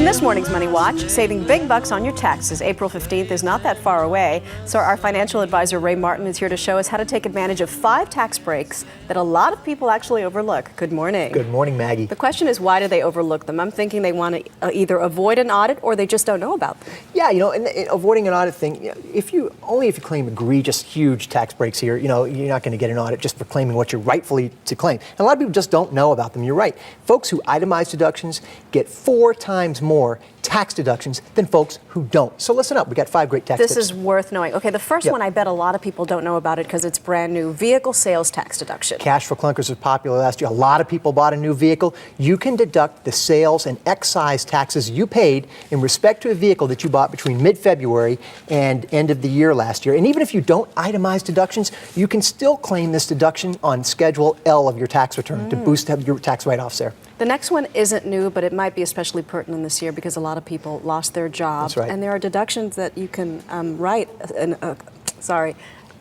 this morning's Money Watch, saving big bucks on your taxes. April 15th is not that far away, so our financial advisor Ray Martin is here to show us how to take advantage of 5 tax breaks that a lot of people actually overlook. Good morning. Good morning, Maggie. The question is, why do they overlook them? I'm thinking they want to either avoid an audit or they just don't know about them. Yeah, and avoiding an audit thing, if you claim egregious, huge tax breaks here, you're not going to get an audit just for claiming what you're rightfully to claim. And a lot of people just don't know about them. You're right. Folks who itemize deductions get 4 times more tax deductions than folks who don't. So listen up. We got 5 great tax tips. This is worth knowing. Okay, the first one, I bet a lot of people don't know about it because it's brand new. Vehicle sales tax deduction. Cash for clunkers was popular last year. A lot of people bought a new vehicle. You can deduct the sales and excise taxes you paid in respect to a vehicle that you bought between mid-February and end of the year last year. And even if you don't itemize deductions, you can still claim this deduction on Schedule L of your tax return to boost up your tax write-offs there. The next one isn't new, but it might be especially pertinent this year because a lot of people lost their jobs. That's right. And there are deductions that you can write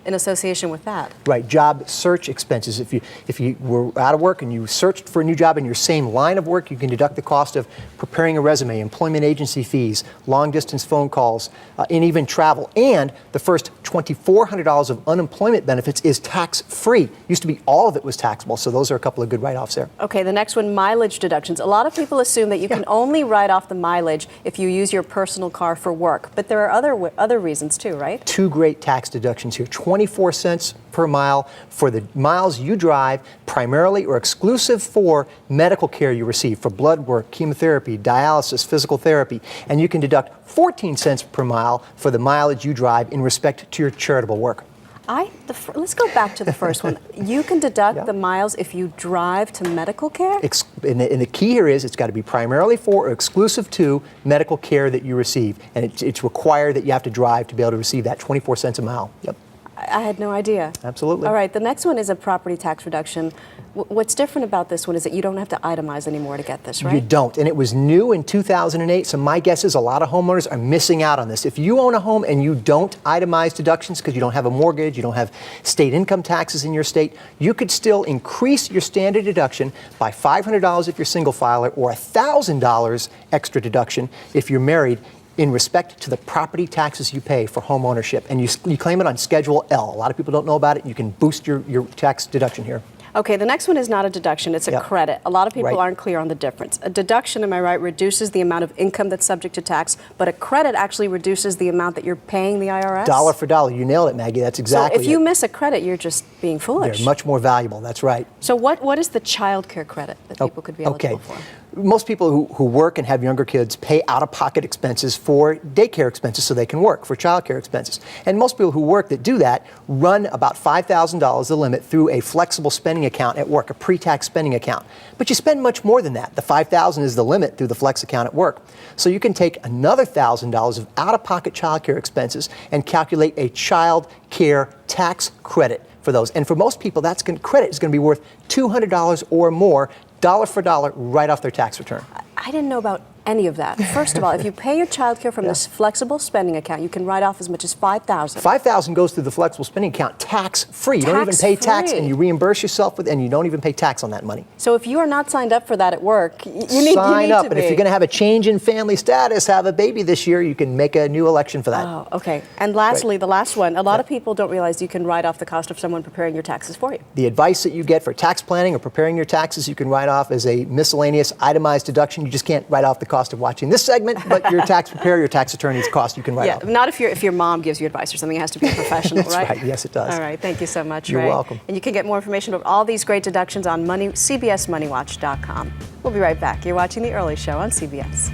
in association with that. Right, job search expenses. If you were out of work and you searched for a new job in your same line of work, you can deduct the cost of preparing a resume, employment agency fees, long distance phone calls, and even travel. And the first $2,400 of unemployment benefits is tax-free. Used to be all of it was taxable, so those are a couple of good write-offs there. Okay, the next one, mileage deductions. A lot of people assume that you can only write off the mileage if you use your personal car for work, but there are other reasons too, right? 2 great tax deductions here. 24 cents per mile for the miles you drive primarily or exclusive for medical care you receive, for blood work, chemotherapy, dialysis, physical therapy. And you can deduct 14 cents per mile for the mileage you drive in respect to your charitable work. Let's go back to the first one. You can deduct the miles if you drive to medical care? And the key here is it's got to be primarily for or exclusive to medical care that you receive. And it's required that you have to drive to be able to receive that 24 cents a mile. Yep. I had no idea. Absolutely. All right, the next one is a property tax reduction. What's different about this one is that you don't have to itemize anymore to get this, right? You don't, and it was new in 2008, so my guess is a lot of homeowners are missing out on this. If you own a home and you don't itemize deductions because you don't have a mortgage, you don't have state income taxes in your state, you could still increase your standard deduction by $500 if you're single filer or $1,000 extra deduction if you're married, in respect to the property taxes you pay for home ownership. And you claim it on Schedule L. A lot of people don't know about it. You can boost your tax deduction here. Okay, the next one is not a deduction, it's a credit. A lot of people aren't clear on the difference. A deduction, am I right, reduces the amount of income that's subject to tax, but a credit actually reduces the amount that you're paying the IRS? Dollar for dollar. You nailed it, Maggie. That's exactly So if you miss a credit, you're just being foolish. They're much more valuable. That's right. So what is the child care credit that people could be eligible for? Most people who work and have younger kids pay out-of-pocket expenses for daycare expenses so they can work, for child care expenses. And most people who work that do that run about $5,000 the limit through a flexible spending account at work, a pre-tax spending account. But you spend much more than that. The $5,000 is the limit through the flex account at work. So you can take another $1,000 of out-of-pocket child care expenses and calculate a child care tax credit for those. And for most people, credit is going to be worth $200 or more, dollar for dollar, right off their tax return. I didn't know about any of that. First of all, if you pay your child care from this flexible spending account, you can write off as much as $5,000. $5,000 goes through the flexible spending account tax-free. You don't even pay tax, and you reimburse yourself with, and you don't even pay tax on that money. So if you are not signed up for that at work, you need sign up. to And if you're going to have a change in family status, have a baby this year, you can make a new election for that. Oh, okay. And lastly, the last one, a lot of people don't realize you can write off the cost of someone preparing your taxes for you. The advice that you get for tax planning or preparing your taxes, you can write off as a miscellaneous itemized deduction. You just can't write off the cost of watching this segment, but your tax preparer, your tax attorney's cost you can write off. Not if your mom gives you advice or something. It has to be a professional, That's right? Yes, it does. All right. Thank you so much, You're Ray. welcome. And you can get more information about all these great deductions on CBSMoneyWatch.com. We'll be right back. You're watching The Early Show on CBS.